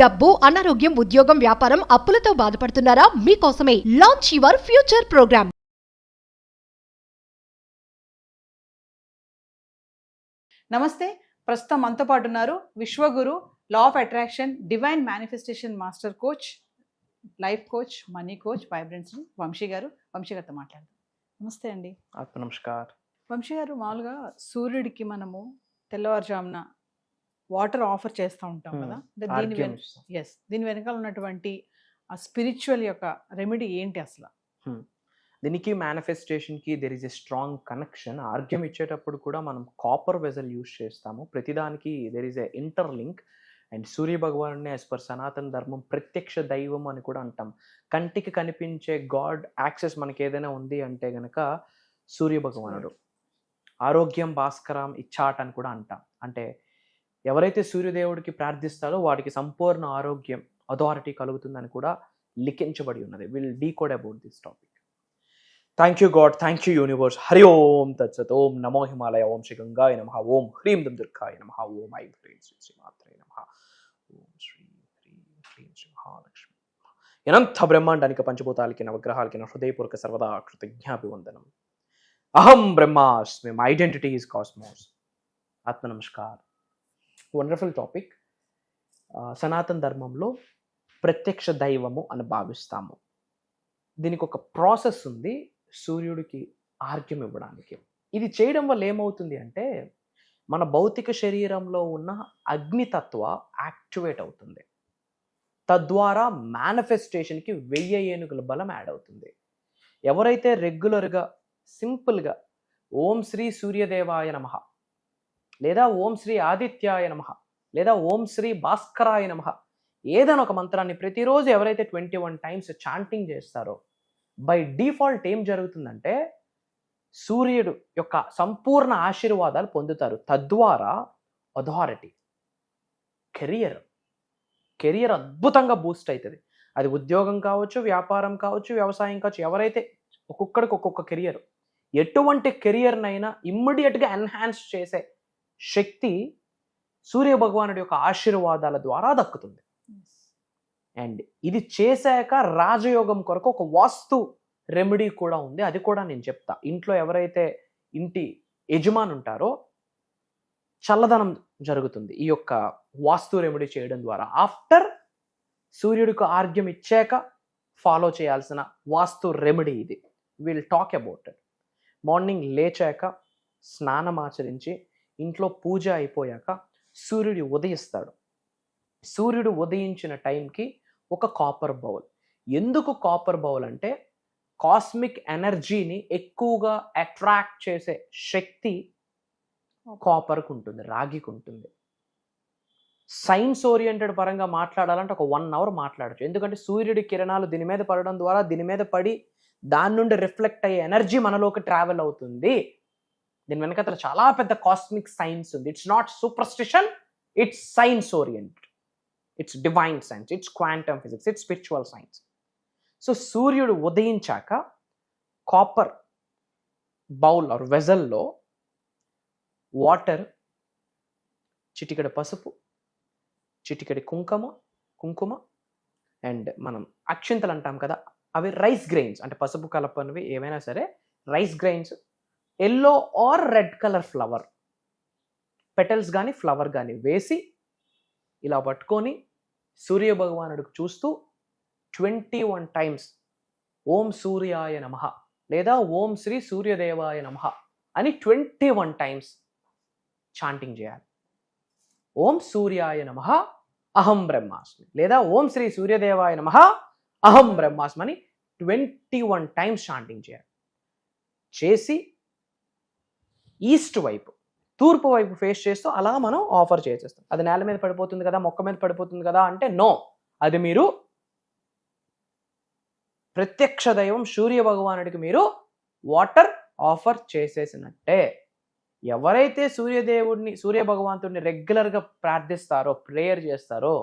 డబ్బు, అనారోగ్యం, ఉద్యోగం, వ్యాపారం, అప్పులతో బాధపడుతున్నారా? మీకోసమే లాంచ్ యువర్ ఫ్యూచర్ ప్రోగ్రామ్. నమస్తే. ప్రస్తుతం మనతో పాటు ఉన్నారు విశ్వగురు, law of attraction, divine manifestation master coach, life coach, money coach, vibrance Vamshi గారు. వంశీ గారితో మాట్లాడదాం. నమస్తే అండి. నమస్కార్. వంశీ గారు, మామూలుగా సూర్యుడికి మనము తెల్లవారుజామున వాటర్ ఆఫర్ చేస్తూ ఉంటాం కదా. దీని వెనకాల ఉన్నటువంటి ఆ స్పిరిచువల్ యొక్క రెమెడీ ఏంటి అసలు? దీనికి మేనిఫెస్టేషన్కి there is a strong connection. ఆర్గ్యం ఇచ్చేటప్పుడు కూడా మనం కాపర్ వెజల్ యూజ్ చేస్తాము. ప్రతిదానికి there is a interlink. And Surya భగవాను యాజ్ పర్ సనాతన ధర్మం ప్రత్యక్ష దైవం అని కూడా అంటాం. కంటికి కనిపించే గాడ్ యాక్సెస్ మనకి ఏదైనా ఉంది అంటే గనక సూర్య భగవానుడు. ఆరోగ్యం భాస్కరం ఇచ్చాట్ అని కూడా అంటాం. అంటే ఎవరైతే సూర్యదేవుడికి ప్రార్థిస్తారో వాడికి సంపూర్ణ ఆరోగ్యం, అథారిటీ కలుగుతుందని కూడా లిఖించబడి ఉన్నది. Will decode about this topic. Thank you God, thank you universe. Hari ఓం తత్సత్. ఓం నమో హిమాలయ, ఓం శ్రీ గంగాయ నమః, ఓం హ్రీం దుం దుర్గాయ నమః, ఓం ఐం హ్రీం శ్రీ శ్రీమాత్రే నమః, ఓం శ్రీ హ్రీం హ్రీం శ్రీ మహాలక్ష్మి. అనంత బ్రహ్మాండానికి, పంచభూతాలకి, నవగ్రహాలకి నా హృదయపూర్వక సర్వదా కృతజ్ఞాభివందనం. అహం బ్రహ్మాస్మి, మై ఐడెంటిటీ ఈజ్ కాస్మోస్. ఆత్మ నమస్కార్. Wonderful topic. సనాతన ధర్మంలో ప్రత్యక్ష దైవము అని భావిస్తాము. దీనికి ఒక ప్రాసెస్ ఉంది సూర్యుడికి ఆర్గ్యం ఇవ్వడానికి. ఇది చేయడం వల్ల ఏమవుతుంది అంటే మన భౌతిక శరీరంలో ఉన్న అగ్నితత్వ యాక్టివేట్ అవుతుంది. తద్వారా మేనిఫెస్టేషన్కి 1000 ఏనుగుల బలం యాడ్ అవుతుంది. ఎవరైతే రెగ్యులర్గా సింపుల్గా ఓం శ్రీ సూర్యదేవాయ నమః, లేదా ఓం శ్రీ ఆదిత్యాయ నమః, లేదా ఓం శ్రీ భాస్కరాయ నమః, ఏదైనా ఒక మంత్రాన్ని ప్రతిరోజు ఎవరైతే 21 టైమ్స్ చాంటింగ్ చేస్తారో బై డిఫాల్ట్ ఏం జరుగుతుందంటే సూర్యుడు యొక్క సంపూర్ణ ఆశీర్వాదాలు పొందుతారు. తద్వారా అథారిటీ, కెరియర్ అద్భుతంగా బూస్ట్ అవుతుంది. అది ఉద్యోగం కావచ్చు, వ్యాపారం కావచ్చు, వ్యవసాయం కావచ్చు. ఎవరైతే ఒక్కొక్కడికి ఒక్కొక్క కెరియర్, ఎటువంటి కెరియర్నైనా ఇమ్మీడియట్గా ఎన్హాన్స్ చేసే శక్తి సూర్య భగవానుడి యొక్క ఆశీర్వాదాల ద్వారా దక్కుతుంది. అండ్ ఇది చేశాక రాజయోగం కొరకు ఒక వాస్తు రెమెడీ కూడా ఉంది. అది కూడా నేను చెప్తా. ఇంట్లో ఎవరైతే ఇంటి యజమాని ఉంటారో చల్లదనం జరుగుతుంది ఈ యొక్క వాస్తు రెమెడీ చేయడం ద్వారా. ఆఫ్టర్ సూర్యుడికి ఆర్గ్యం ఇచ్చాక ఫాలో చేయాల్సిన వాస్తు రెమెడీ ఇది. Will talk about it. Morning లేచాక స్నానం ఆచరించి ఇంట్లో పూజ అయిపోయాక సూర్యుడు ఉదయిస్తాడు. సూర్యుడు ఉదయించిన టైంకి ఒక కాపర్ బౌల్. ఎందుకు కాపర్ బౌల్ అంటే కాస్మిక్ ఎనర్జీని ఎక్కువగా అట్రాక్ట్ చేసే శక్తి కాపర్కు ఉంటుంది, రాగికి ఉంటుంది. సైన్స్ ఓరియంటెడ్ పరంగా మాట్లాడాలంటే ఒక 1 అవర్ మాట్లాడచ్చు. ఎందుకంటే సూర్యుడి కిరణాలు దీని మీద పడడం ద్వారా దీని మీద పడి దాని నుండి రిఫ్లెక్ట్ అయ్యే ఎనర్జీ మనలోకి ట్రావెల్ అవుతుంది. దీని వెనకాల చాలా పెద్ద కాస్మిక్ సైన్స్ ఉంది. It's not superstition, it's science oriented, it's divine science, it's quantum physics, it's spiritual science. So సూర్యుడు ఉదయించాక కాపర్ బౌల్ ఆర్ వెజల్లో వాటర్, చిటికెడ పసుపు, చిటికెడి కుంకుమ అండ్ మనం అక్షింతలు అంటాం కదా, అవి రైస్ గ్రెయిన్స్, అంటే పసుపు కలపనివి ఏమైనా సరే rice grains, yellow or red colour flower petals కానీ ఫ్లవర్ కానీ వేసి ఇలా పట్టుకొని సూర్య భగవానుడికి చూస్తూ 21 టైమ్స్ ఓం సూర్యాయ నమః లేదా ఓం శ్రీ సూర్యదేవాయ నమః అని 21 టైమ్స్ చాంటింగ్ చేయాలి. ఓం సూర్యాయ నమః అహం బ్రహ్మాస్మి లేదా ఓం శ్రీ సూర్యదేవాయ నమః అహం బ్రహ్మాస్మి అని 21 టైమ్స్ చాంటింగ్ చేయాలి. చేసి ఈస్ట్ వైపు, తూర్పు వైపు ఫేస్ చేస్తూ అలా మనం ఆఫర్ చేసేస్తాం. అది నేల మీద పడిపోతుంది కదా, మొక్క మీద పడిపోతుంది కదా అంటే నో, అది మీరు ప్రత్యక్ష దైవం సూర్య భగవానుడికి మీరు వాటర్ ఆఫర్ చేసేసినట్టే. ఎవరైతే సూర్య భగవంతుడిని రెగ్యులర్గా ప్రార్థిస్తారో, ప్రేయర్ చేస్తారో,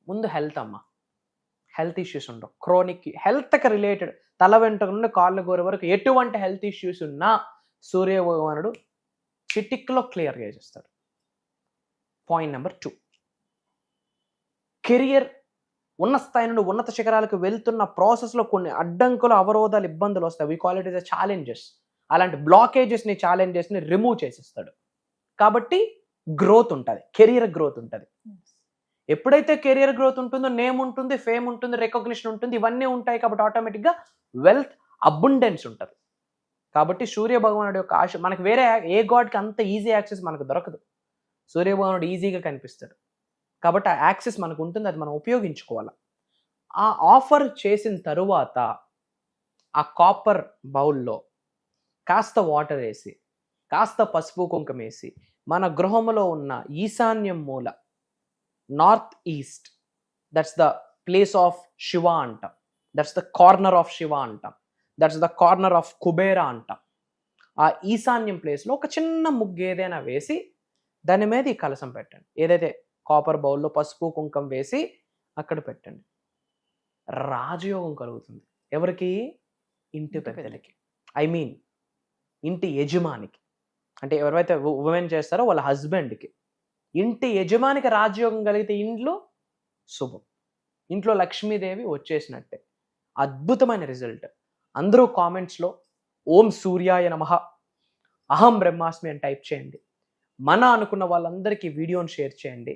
ముందు హెల్త్ ఇష్యూస్ ఉండవు. క్రోనిక్ హెల్త్కి రిలేటెడ్ తల వెంట్రుక నుండి కాళ్ళ గోరు వరకు ఎటువంటి హెల్త్ ఇష్యూస్ ఉన్నా సూర్య భగవానుడు చిటిక్లో క్లియర్ చేసేస్తాడు. Point number 2. కెరియర్ ఉన్న స్థాయి నుండి ఉన్నత శిఖరాలకు వెళ్తున్న ప్రాసెస్లో కొన్ని అడ్డంకులు, అవరోధాలు, ఇబ్బందులు వస్తాయి. We call it is challenges. అలాంటి బ్లాకేజెస్ని, ఛాలెంజెస్ని రిమూవ్ చేసిస్తాడు. కాబట్టి గ్రోత్ ఉంటుంది, కెరియర్ గ్రోత్ ఉంటుంది. ఎప్పుడైతే కెరియర్ గ్రోత్ ఉంటుందో నేమ్ ఉంటుంది, ఫేమ్ ఉంటుంది, రికగ్నిషన్ ఉంటుంది, ఇవన్నీ ఉంటాయి. కాబట్టి ఆటోమేటిక్గా వెల్త్, అబుండెన్స్ ఉంటుంది. కాబట్టి సూర్య భగవానుడి యొక్క ఆశ మనకు వేరే ఏ గాడ్కి అంత ఈజీ యాక్సెస్ మనకు దొరకదు. సూర్య భగవానుడు ఈజీగా కనిపిస్తాడు. కాబట్టి ఆ యాక్సెస్ మనకు ఉంటుంది, అది మనం ఉపయోగించుకోవాలి. ఆ ఆఫర్ చేసిన తరువాత ఆ కాపర్ బౌల్లో కాస్త వాటర్ వేసి, కాస్త పసుపు కుంకుమ వేసి, మన గృహంలో ఉన్న ఈశాన్యం మూల, north east, that's the place of Shiva అంటాం, that's the corner of Shiva అంటాం, that's the corner of Kubera అంటాం. ఆ ఈశాన్యం ప్లేస్లో ఒక చిన్న ముగ్గు ఏదైనా వేసి దాని మీద ఈ కలశం పెట్టండి. ఏదైతే కాపర్ బౌల్లో పసుపు కుంకం వేసి అక్కడ పెట్టండి. రాజయోగం కలుగుతుంది. ఎవరికి? ఇంటి పెద్దలకి, ఐ మీన్ ఇంటి యజమానికి. అంటే ఎవరైతే ఉమెన్ చేస్తారో వాళ్ళ హస్బెండ్కి. ఇంటి యజమానికి రాజయోగం కలిగితే ఇంట్లో శుభం, ఇంట్లో లక్ష్మీదేవి వచ్చేసినట్టే. అద్భుతమైన రిజల్ట్. అందరూ కామెంట్స్లో ఓం సూర్యాయ నమః, అహం బ్రహ్మాస్మి అని టైప్ చేయండి. మన అనుకున్న వాళ్ళందరికీ వీడియోని షేర్ చేయండి.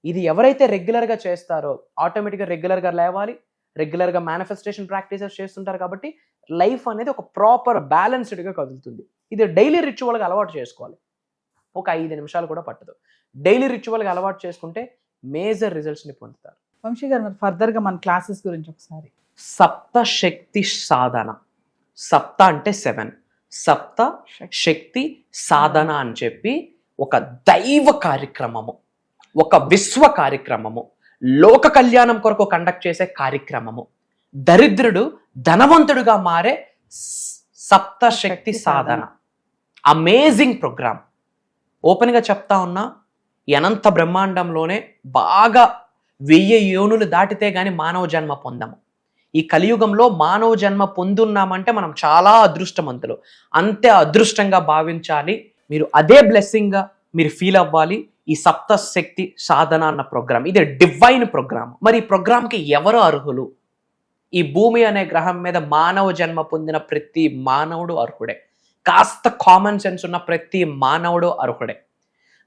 ఇది ఎవరైతే రెగ్యులర్గా చేస్తారో ఆటోమేటిక్గా రెగ్యులర్గా లేవాలి, రెగ్యులర్గా మేనిఫెస్టేషన్ ప్రాక్టీసెస్ చేస్తుంటారు. కాబట్టి లైఫ్ అనేది ఒక ప్రాపర్ బ్యాలెన్స్డ్గా కదులుతుంది. ఇది డైలీ రిచువల్గా అలవాటు చేసుకోవాలి. ఒక 5 నిమిషాలు కూడా పట్టదు. డైలీ రిచువల్గా అలవాటు చేసుకుంటే మేజర్ రిజల్ట్స్ని పొందుతారు. వంశీ గారు, మరి ఫర్దర్గా మన క్లాసెస్ గురించి ఒకసారి. సప్త శక్తి సాధన. సప్త అంటే 7, సప్త శక్తి సాధన అని చెప్పి ఒక దైవ కార్యక్రమము, ఒక విశ్వ కార్యక్రమము, లోక కళ్యాణం కొరకు కండక్ట్ చేసే కార్యక్రమము. దరిద్రుడు ధనవంతుడుగా మారే సప్త శక్తి సాధన. Amazing programme. ఓపెన్గా చెప్తా ఉన్నా, ఈ అనంత బ్రహ్మాండంలోనే బాగా 1000 యోనులు దాటితే గాని మానవ జన్మ పొందము. ఈ కలియుగంలో మానవ జన్మ పొందున్నామంటే మనం చాలా అదృష్టవంతులు. అంతే అదృష్టంగా భావించాలి. మీరు అదే బ్లెస్సింగ్గా మీరు ఫీల్ అవ్వాలి. ఈ సప్త శక్తి సాధన అన్న ప్రోగ్రామ్, ఇది డివైన్ ప్రోగ్రామ్. మరి ఈ ప్రోగ్రామ్కి ఎవరు అర్హులు? ఈ భూమి అనే గ్రహం మీద మానవ జన్మ పొందిన ప్రతి మానవుడు అర్హుడే. కాస్త కామన్ సెన్స్ ఉన్న ప్రతి మానవుడు అర్హుడే.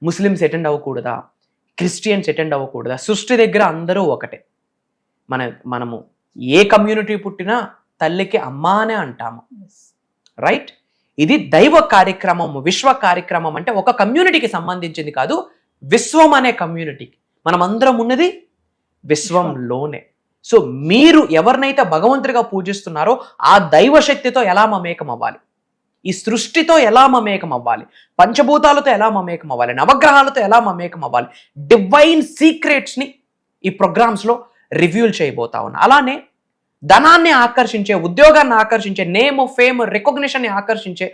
ముస్లిమ్స్ అటెండ్ అవ్వకూడదా? క్రిస్టియన్స్ అటెండ్ అవ్వకూడదా? సృష్టి దగ్గర అందరూ ఒకటే. మనము ఏ కమ్యూనిటీ పుట్టినా తల్లికి అమ్మ అనే అంటాము, రైట్? ఇది దైవ కార్యక్రమం, విశ్వ కార్యక్రమం. అంటే ఒక కమ్యూనిటీకి సంబంధించింది కాదు, విశ్వం అనే కమ్యూనిటీకి. మనం అందరం ఉన్నది విశ్వంలోనే. సో మీరు ఎవరినైతే భగవంతుడిగా పూజిస్తున్నారో ఆ దైవ శక్తితో ఎలా మమేకం అవ్వాలి, ఈ సృష్టితో ఎలా మమేకం అవ్వాలి, పంచభూతాలతో ఎలా మమేకం అవ్వాలి, నవగ్రహాలతో ఎలా మమేకం అవ్వాలి, డివైన్ సీక్రెట్స్ని ఈ ప్రోగ్రామ్స్లో రివ్యూల్ చేయబోతా ఉన్నా. అలానే ధనాన్ని ఆకర్షించే, ఉద్యోగాన్ని ఆకర్షించే, నేమ్, ఫేమ్, రికగ్నిషన్ని ఆకర్షించే,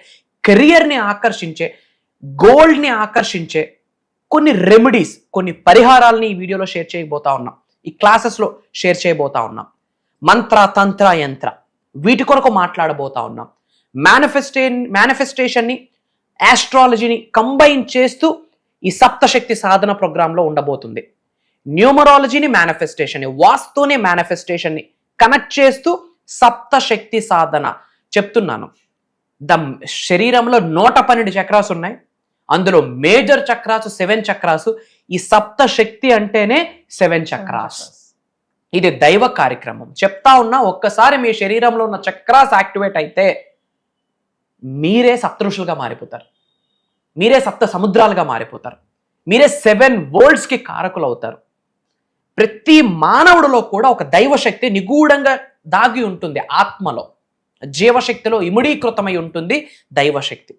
కెరియర్ని ఆకర్షించే, గోల్డ్ని ఆకర్షించే కొన్ని రెమెడీస్, కొన్ని పరిహారాలని ఈ వీడియోలో షేర్ చేయబోతా ఉన్నాం. ఈ క్లాసెస్లో షేర్ చేయబోతా ఉన్నాం. మంత్ర, తంత్ర, యంత్ర, వీటి కొరకు మాట్లాడబోతా ఉన్నాం. మేనిఫెస్టేషన్ని, ఆస్ట్రాలజీని కంబైన్ చేస్తూ ఈ సప్తశక్తి సాధన ప్రోగ్రాంలో ఉండబోతుంది. న్యూమరాలజీని, మేనిఫెస్టేషన్ని, వాస్తుని, మేనిఫెస్టేషన్ని కనెక్ట్ చేస్తూ సప్తశక్తి సాధన చెప్తున్నాను. శరీరంలో 112 చక్రాస్ ఉన్నాయి. అందులో మేజర్ చక్రాసు 7 చక్రాసు. ఈ సప్తశక్తి అంటేనే 7 చక్రాస్. ఇది దైవ కార్యక్రమం. చెప్తా ఉన్నా, ఒక్కసారి మీ శరీరంలో ఉన్న చక్రాస్ యాక్టివేట్ అయితే మీరే సప్తఋషులుగా మారిపోతారు, మీరే సప్త సముద్రాలుగా మారిపోతారు, మీరే 7 వరల్డ్స్కి కారకులు అవుతారు. ప్రతి మానవుడిలో కూడా ఒక దైవశక్తి నిగూఢంగా దాగి ఉంటుంది. ఆత్మలో, జీవశక్తిలో ఇముడీకృతమై ఉంటుంది దైవశక్తి.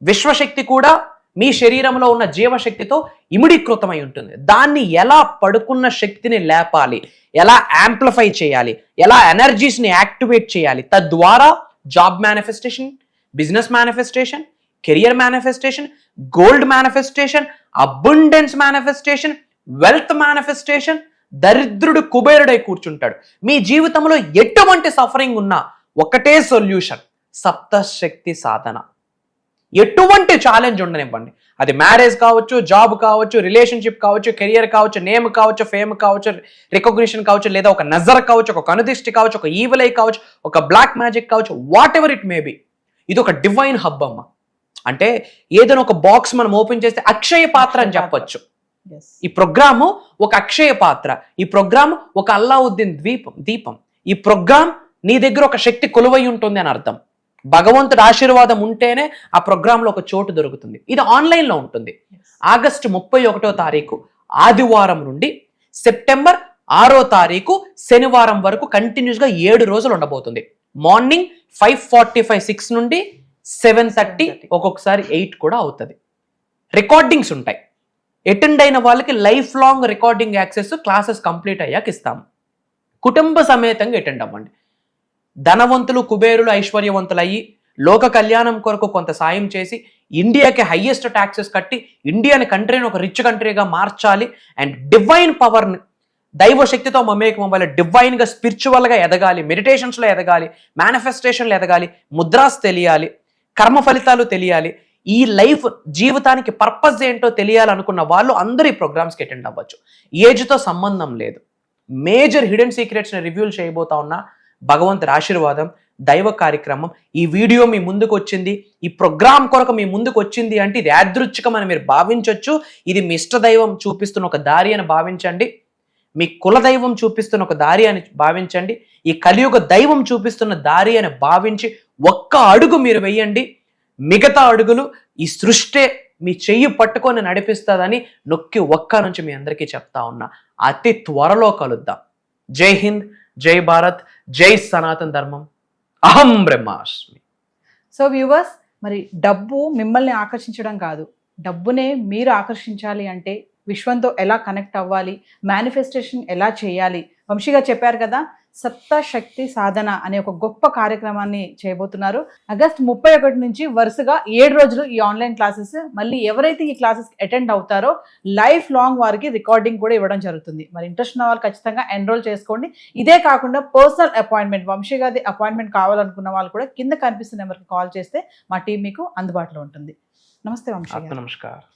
విశ్వశక్తి కూడా మీ శరీరంలో ఉన్న జీవశక్తితో ఇముడీకృతమై ఉంటుంది. దాన్ని ఎలా పడుకున్న శక్తిని లేపాలి, ఎలా యాంప్లిఫై చేయాలి, ఎలా ఎనర్జీస్ని యాక్టివేట్ చేయాలి, తద్వారా job manifestation, business manifestation, career manifestation, gold manifestation, abundance manifestation, wealth manifestation. దరిద్రుడు కుబేరుడై కూర్చుంటాడు. మీ జీవితంలో ఎటువంటి సఫరింగ్ ఉన్నా ఒకటే సొల్యూషన్, సప్తశక్తి సాధన. ఎటువంటి ఛాలెంజ్ ఉండనివ్వండి, అది మ్యారేజ్ కావచ్చు, జాబ్ కావచ్చు, రిలేషన్షిప్ కావచ్చు, కెరియర్ కావచ్చు, నేమ్ కావచ్చు, ఫేమ్ కావచ్చు, రికగ్నిషన్ కావచ్చు, లేదా ఒక నజర్ కావచ్చు, ఒక కనుదిష్టి కావచ్చు, ఒక ఈవిల్ ఐ కావచ్చు, ఒక బ్లాక్ మ్యాజిక్ కావచ్చు, what ever it may be, ఇది ఒక డివైన్ హబ్ అమ్మ. అంటే ఏదైనా ఒక బాక్స్ మనం ఓపెన్ చేస్తే అక్షయ పాత్ర అని చెప్పొచ్చు. ఈ ప్రోగ్రాము ఒక అక్షయ పాత్ర, ఈ ప్రోగ్రామ్ ఒక అల్లావుద్దీన్ దీపం, ఈ ప్రోగ్రామ్ నీ దగ్గర ఒక శక్తి కొలువై ఉంటుంది అని అర్థం. భగవంతుడి ఆశీర్వాదం ఉంటేనే ఆ ప్రోగ్రాంలో ఒక చోటు దొరుకుతుంది. ఇది ఆన్లైన్లో ఉంటుంది. ఆగస్టు 31వ తారీఖు ఆదివారం నుండి సెప్టెంబర్ 6వ తారీఖు శనివారం వరకు కంటిన్యూస్గా 7 రోజులు ఉండబోతుంది. మార్నింగ్ 5:45 6 నుండి 7:30, ఒక్కొక్కసారి 8 కూడా అవుతుంది. రికార్డింగ్స్ ఉంటాయి. అటెండ్ అయిన వాళ్ళకి life long recording access classes complete అయ్యాక ఇస్తాము. కుటుంబ సమేతంగా అటెండ్ అవ్వండి. ధనవంతులు, కుబేరులు, ఐశ్వర్యవంతులు అయ్యి లోక కళ్యాణం కొరకు కొంత సాయం చేసి ఇండియాకి హైయెస్ట్ ట్యాక్సెస్ కట్టి ఇండియాని కంట్రీని ఒక రిచ్ కంట్రీగా మార్చాలి. అండ్ డివైన్ పవర్ని, దైవ శక్తితో మమేకం అవ్వాలి, డివైన్గా స్పిరిచువల్గా ఎదగాలి, మెడిటేషన్స్లో ఎదగాలి, మేనిఫెస్టేషన్లో ఎదగాలి, ముద్రాస్ తెలియాలి, కర్మ ఫలితాలు తెలియాలి, ఈ లైఫ్ జీవితానికి పర్పస్ ఏంటో తెలియాలనుకున్న వాళ్ళు అందరూ ఈ ప్రోగ్రామ్స్కి అటెండ్ అవ్వచ్చు. ఏజ్తో సంబంధం లేదు. మేజర్ హిడెన్ సీక్రెట్స్ని రివ్యూలు చేయబోతా ఉన్నా. భగవంతుడి ఆశీర్వాదం, దైవ కార్యక్రమం. ఈ వీడియో మీ ముందుకు వచ్చింది, ఈ ప్రోగ్రామ్ కొరకు మీ ముందుకు వచ్చింది అంటే ఇది యాదృచ్ఛికమని మీరు భావించవచ్చు. ఇది మీ ఇష్ట దైవం చూపిస్తున్న ఒక దారి అని భావించండి, మీ కులదైవం చూపిస్తున్న ఒక దారి అని భావించండి, ఈ కలియుగ దైవం చూపిస్తున్న దారి అని భావించి ఒక్క అడుగు మీరు వెయ్యండి. మిగతా అడుగులు ఈ సృష్టి మీ చెయ్యి పట్టుకొని నడిపిస్తుందని నొక్కి ఒక్క నుంచి మీ అందరికీ చెప్తా ఉన్నా. అతి త్వరలో కలుద్దాం. జై హింద్, జై భారత్, జై సనాతన ధర్మం. అహం బ్రహ్మాస్మి. సో వ్యూవర్స్, మరి డబ్బు మిమ్మల్ని ఆకర్షించడం కాదు, డబ్బునే మీరు ఆకర్షించాలి అంటే విశ్వంతో ఎలా కనెక్ట్ అవ్వాలి, మేనిఫెస్టేషన్ ఎలా చేయాలి, వంశీగా చెప్పారు కదా. సప్త శక్తి సాధన అనే ఒక గొప్ప కార్యక్రమాన్ని చేయబోతున్నారు. ఆగస్ట్ 31 నుంచి వరుసగా 7 రోజులు ఈ ఆన్లైన్ క్లాసెస్. మళ్ళీ ఎవరైతే ఈ క్లాసెస్ అటెండ్ అవుతారో లైఫ్ లాంగ్ వారికి రికార్డింగ్ కూడా ఇవ్వడం జరుగుతుంది. మరి ఇంట్రెస్ట్ ఉన్న వాళ్ళు ఖచ్చితంగా ఎన్రోల్ చేసుకోండి. ఇదే కాకుండా పర్సనల్ అపాయింట్మెంట్, వంశీ గారి అపాయింట్మెంట్ కావాలనుకున్న వాళ్ళు కూడా కింద కనిపిస్తున్న నెంబర్కి కాల్ చేస్తే మా టీం మీకు అందుబాటులో ఉంటుంది. నమస్తే వంశీ గారు. నమస్కారం.